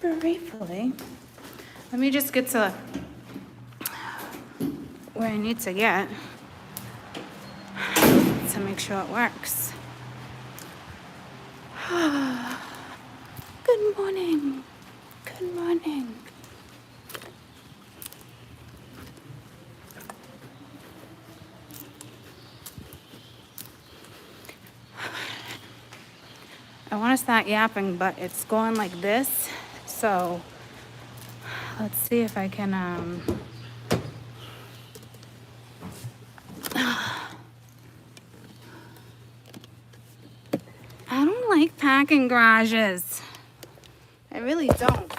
briefly. Let me just get to where I need to get to make sure it works. Good morning. Good morning. I want to start yapping, but it's going like this. So let's see if I can I don't like parking garages. I really don't.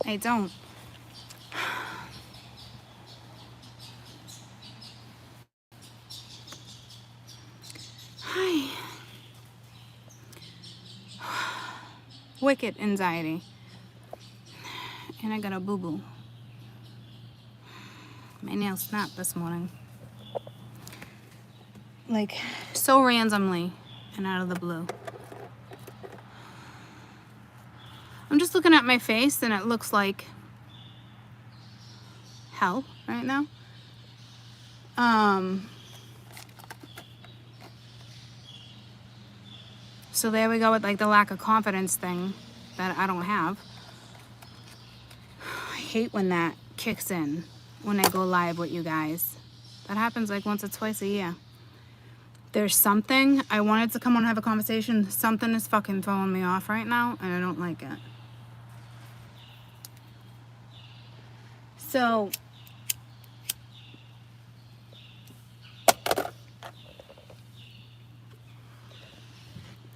I don't. Hi. Wicked anxiety. And I got a boo-boo. My nail snapped this morning. Like, so randomly and out of the blue. I'm just looking at my face and it looks like hell right now. So there we go with like the lack of confidence thing that I don't have. I hate when that kicks in when I go live with you guys. That happens like once or twice a year. There's something, I wanted to come on and have a conversation. Something is fucking throwing me off right now and I don't like it. So,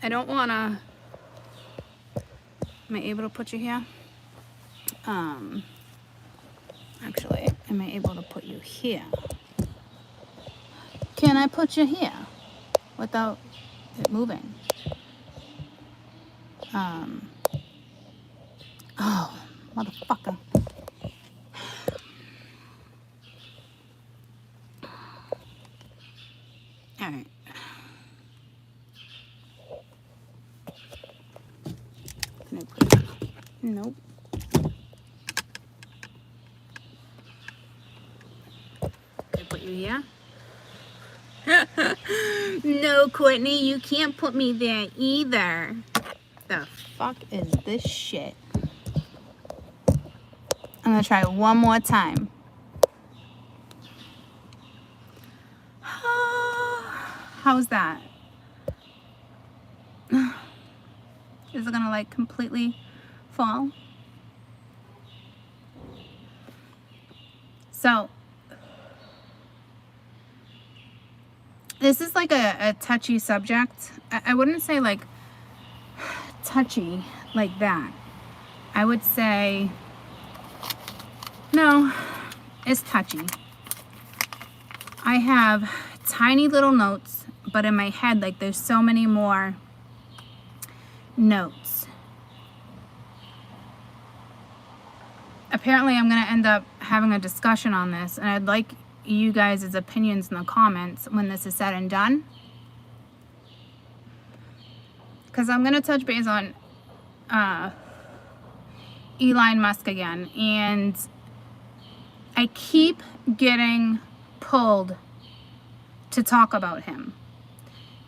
I don't want to, am I able to put you here? Actually, am I able to put you here? Can I put you here without it moving? Oh, motherfucker. All right. Can I put it? Nope. Can I put you here? No, Courtney, you can't put me there either. The fuck is this shit? I'm gonna try it one more time. How's that? Is it gonna like completely fall? So this is like a touchy subject. I wouldn't say like touchy like that. I would say, no, it's touchy. I have tiny little notes, but in my head, like there's so many more notes. Apparently, I'm going to end up having a discussion on this, and I'd like you guys' opinions in the comments when this is said and done. Because I'm going to touch base on Elon Musk again, and I keep getting pulled to talk about him.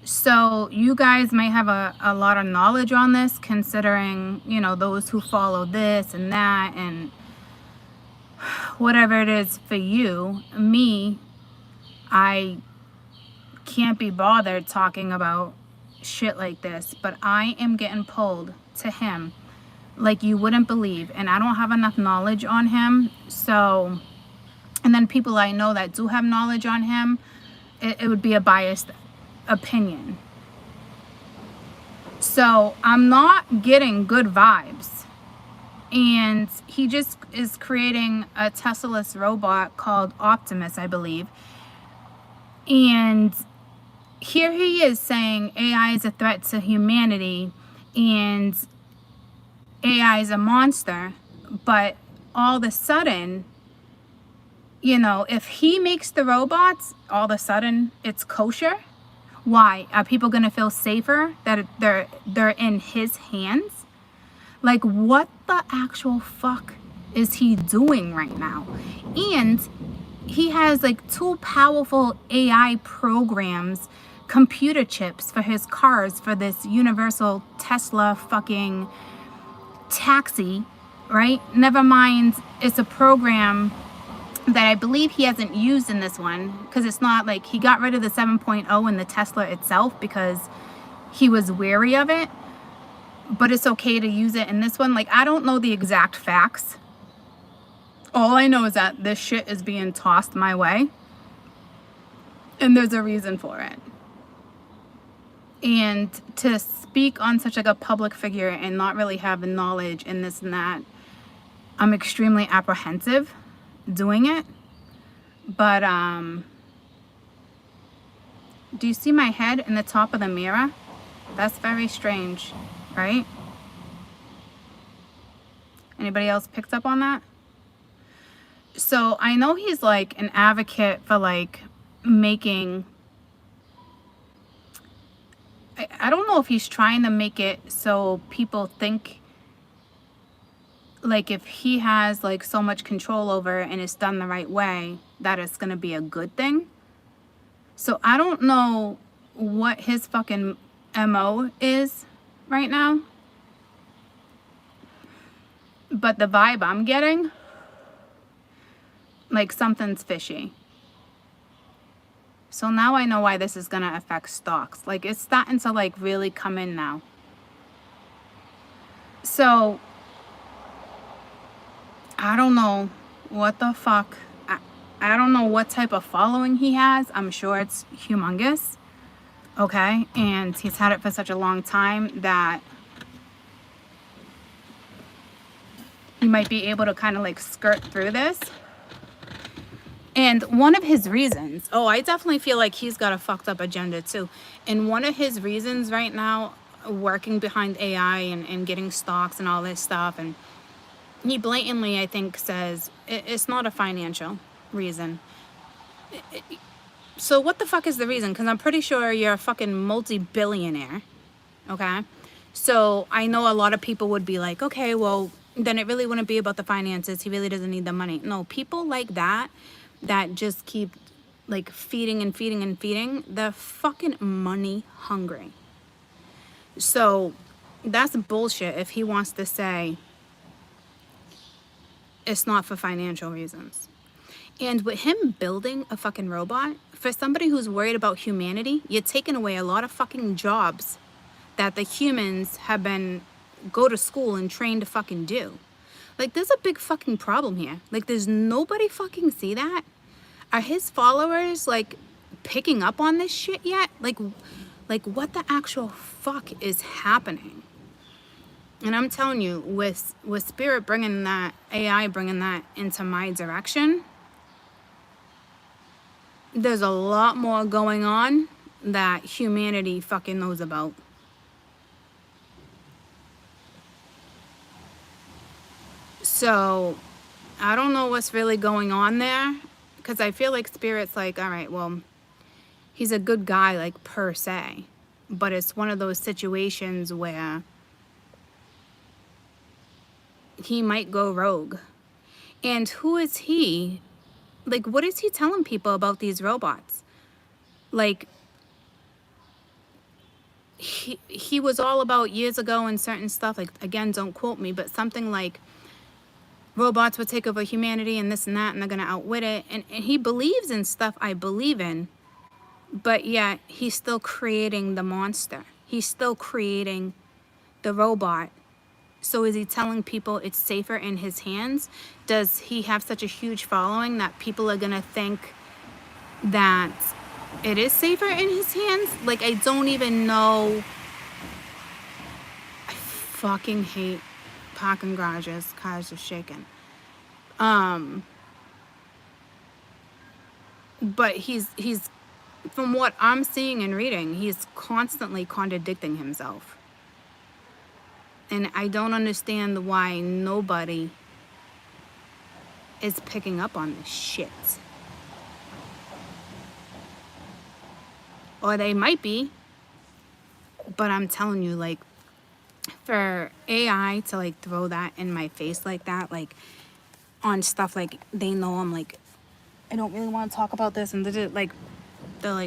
So you guys might have a lot of knowledge on this, considering, you know, those who follow this and that and whatever it is for you. Me, I can't be bothered talking about shit like this, but I am getting pulled to him like you wouldn't believe, and I don't have enough knowledge on him. So, and then people I know that do have knowledge on him, it would be a biased opinion. So I'm not getting good vibes. And he just is creating a Tesla-less robot called Optimus, I believe. And here he is saying AI is a threat to humanity and AI is a monster. But all of a sudden, you know, if he makes the robots, all of a sudden it's kosher. Why? Are people going to feel safer that they're in his hands? Like, what the actual fuck is he doing right now? And he has like 2 powerful AI programs, computer chips for his cars, for this universal Tesla fucking taxi, right? Never mind, it's a program that I believe he hasn't used in this one, because it's not like he got rid of the 7.0 in the Tesla itself because he was wary of it, but it's okay to use it in this one. Like, I don't know the exact facts. All I know is that this shit is being tossed my way, and there's a reason for it. And to speak on such like a public figure and not really have the knowledge and this and that, I'm extremely apprehensive doing it. But do you see my head in the top of the mirror? That's very strange, right? Anybody else picked up on that? So I know he's like an advocate for like making, I don't know if he's trying to make it so people think like if he has like so much control over it and it's done the right way, that it's gonna be a good thing. So I don't know what his fucking MO is right now, but the vibe I'm getting, like something's fishy. So now I know why this is gonna affect stocks. Like, it's starting to like really come in now. So I don't know what the fuck. I don't know what type of following he has. I'm sure it's humongous. Okay, and he's had it for such a long time that he might be able to kind of like skirt through this. And one of his reasons, oh, I definitely feel like he's got a fucked up agenda too. And one of his reasons right now, working behind AI and getting stocks and all this stuff, and he blatantly, I think, says it's not a financial reason. So what the fuck is the reason? Because I'm pretty sure you're a fucking multi-billionaire, okay? So I know a lot of people would be like, okay, well, then it really wouldn't be about the finances. He really doesn't need the money. No, people like that just keep like feeding and feeding and feeding, they're fucking money hungry. So that's bullshit if he wants to say it's not for financial reasons. And with him building a fucking robot, for somebody who's worried about humanity, you're taking away a lot of fucking jobs that the humans have been go to school and trained to fucking do. Like, there's a big fucking problem here. Like, does nobody fucking see that? Are his followers like picking up on this shit yet? Like what the actual fuck is happening? And I'm telling you, with Spirit bringing that, AI bringing that into my direction, there's a lot more going on that humanity fucking knows about. So I don't know what's really going on there, because I feel like Spirit's like, all right, well, he's a good guy, like, per se, but it's one of those situations where he might go rogue. And who is he? Like, what is he telling people about these robots? Like, he was all about years ago and certain stuff, like, again, don't quote me, but something like robots would take over humanity and this and that, and they're gonna outwit it. And he believes in stuff I believe in, but yet he's still creating the monster. He's still creating the robot. So is he telling people it's safer in his hands? Does he have such a huge following that people are gonna think that it is safer in his hands? Like, I don't even know. I fucking hate parking garages. Cars are shaking. But he's from what I'm seeing and reading, he's constantly contradicting himself. And I don't understand why nobody is picking up on this shit. Or they might be, but I'm telling you, like, for AI to like throw that in my face like that, like on stuff like they know I'm like, I don't really want to talk about this, and they're like,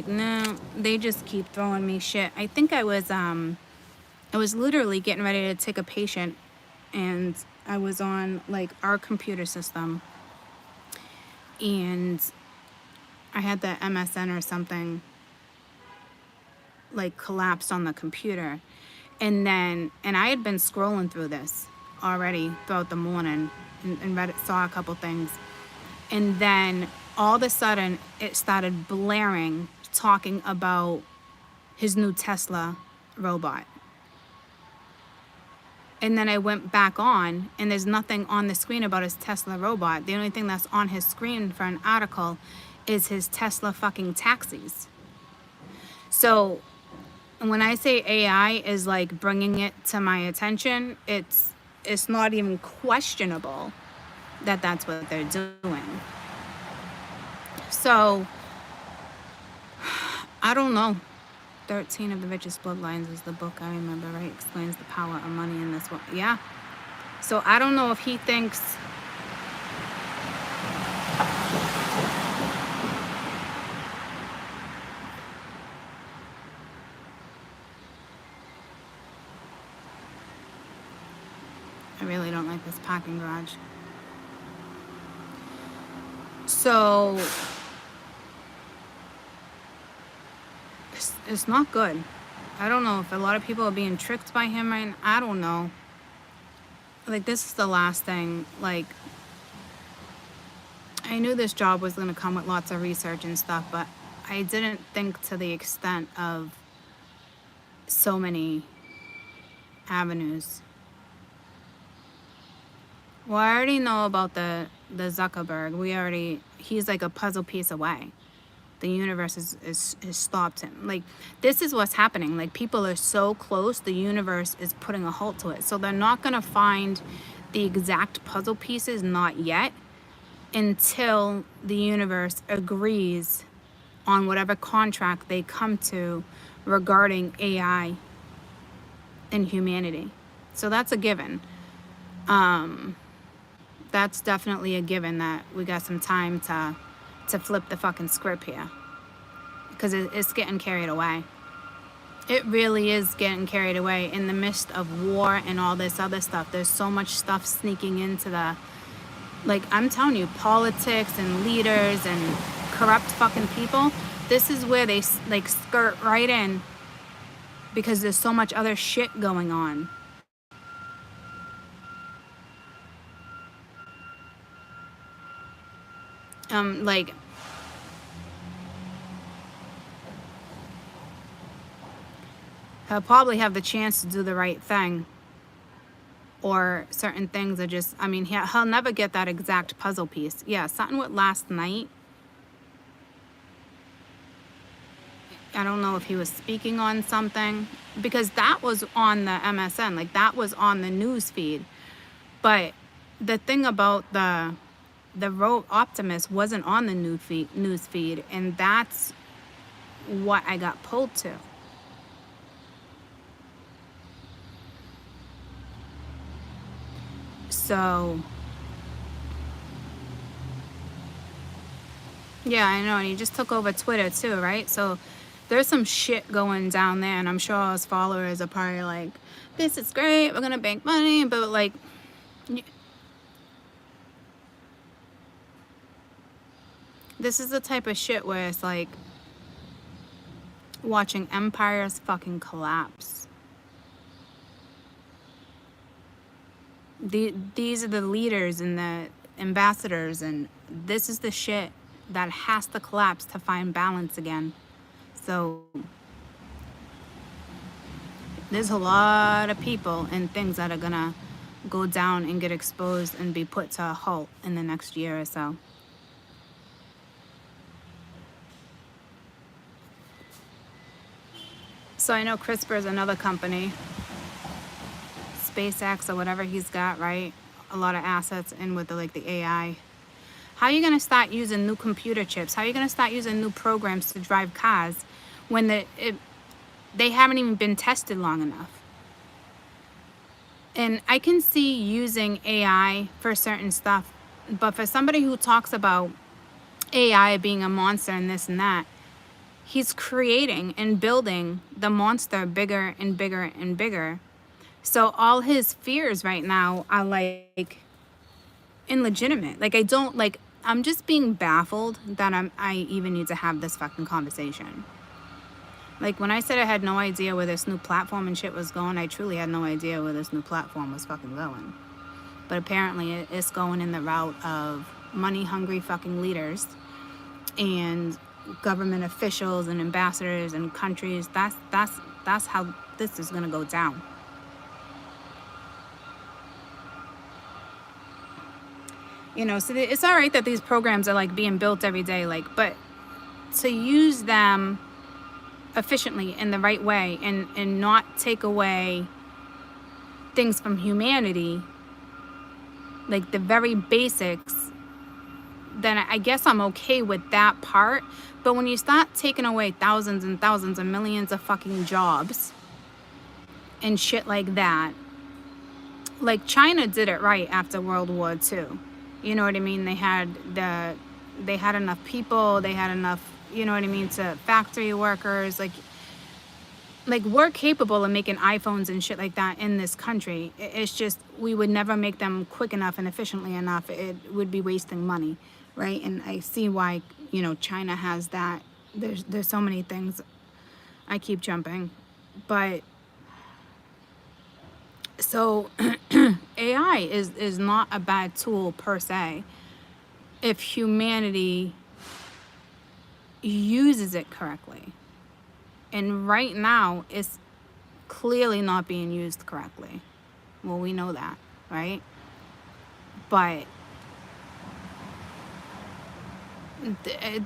no, they just keep throwing me shit. I think I was literally getting ready to take a patient, and I was on like our computer system, and I had the MSN or something like collapsed on the computer. And I had been scrolling through this already throughout the morning and read it, saw a couple things. And then all of a sudden it started blaring, talking about his new Tesla robot. And then I went back on, and there's nothing on the screen about his Tesla robot. The only thing that's on his screen for an article is his Tesla fucking taxis. So when I say AI is like bringing it to my attention, it's not even questionable that that's what they're doing. So I don't know. 13 of the Richest Bloodlines is the book I remember, right? Explains the power of money in this world. Yeah. So I don't know if he thinks I really don't like this parking garage. So it's not good. I don't know if a lot of people are being tricked by him right now. I don't know. Like, this is the last thing. Like, I knew this job was going to come with lots of research and stuff, but I didn't think to the extent of so many avenues. Well, I already know about the Zuckerberg. He's like a puzzle piece away. The universe is stopped him. Like, this is what's happening. Like, people are so close, the universe is putting a halt to it. So they're not going to find the exact puzzle pieces, not yet, until the universe agrees on whatever contract they come to regarding AI and humanity. So that's a given. That's definitely a given that we got some time to flip the fucking script here, because it's getting carried away. It really is getting carried away in the midst of war and all this other stuff. There's so much stuff sneaking into the, like, I'm telling you, politics and leaders and corrupt fucking people. This is where they like skirt right in, because there's so much other shit going on. Like, he'll probably have the chance to do the right thing, or certain things are just, I mean, he'll never get that exact puzzle piece. Yeah, something with last night. I don't know if he was speaking on something, because that was on the MSN, like that was on the news feed. But the thing about the Rogue Optimus wasn't on the news feed, and that's what I got pulled to. So yeah, I know, and he just took over Twitter too, right? So there's some shit going down there, and I'm sure his followers are probably like, this is great, we're gonna bank money, but like, this is the type of shit where it's like watching empires fucking collapse. These are the leaders and the ambassadors, and this is the shit that has to collapse to find balance again. So there's a lot of people and things that are gonna go down and get exposed and be put to a halt in the next year or so. So I know CRISPR is another company, SpaceX or whatever he's got, right? A lot of assets in with the AI. How are you going to start using new computer chips? How are you going to start using new programs to drive cars when they haven't even been tested long enough? And I can see using AI for certain stuff, but for somebody who talks about AI being a monster and this and that, he's creating and building the monster bigger and bigger and bigger. So all his fears right now are like illegitimate. Like I don't like I'm just being baffled that I even need to have this fucking conversation. Like when I said I had no idea where this new platform and shit was going, I truly had no idea where this new platform was fucking going. But apparently it's going in the route of money hungry fucking leaders and government officials and ambassadors and countries. That's how this is gonna go down. You know, so it's all right that these programs are like being built every day, like, but to use them efficiently in the right way and not take away things from humanity, like the very basics, then I guess I'm okay with that part. But when you start taking away thousands and thousands and millions of fucking jobs and shit like that, like China did it right after World War II. You know what I mean? They had enough people, they had enough, you know what I mean, to factory workers, like we're capable of making iPhones and shit like that in this country. It's just we would never make them quick enough and efficiently enough. It would be wasting money, right? And I see why, you know, China has that. There's so many things. I keep jumping, but so AI is not a bad tool per se if humanity uses it correctly. And right now, it's clearly not being used correctly. Well, we know that, right? But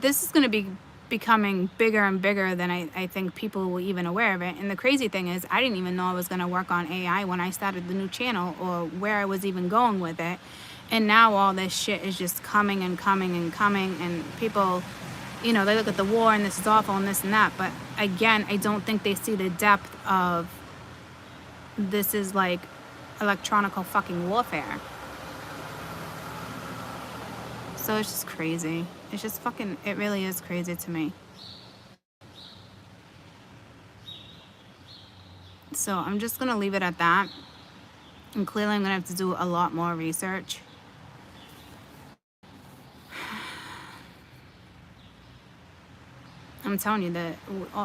this is going to be becoming bigger and bigger than I think people were even aware of it. And the crazy thing is, I didn't even know I was going to work on AI when I started the new channel or where I was even going with it. And now all this shit is just coming and coming and coming, and people, you know, they look at the war and this is awful and this and that. But again, I don't think they see the depth of this is like electronical fucking warfare. So it's just crazy. It's just fucking, it really is crazy to me. So I'm just going to leave it at that. And clearly I'm going to have to do a lot more research. I'm telling you that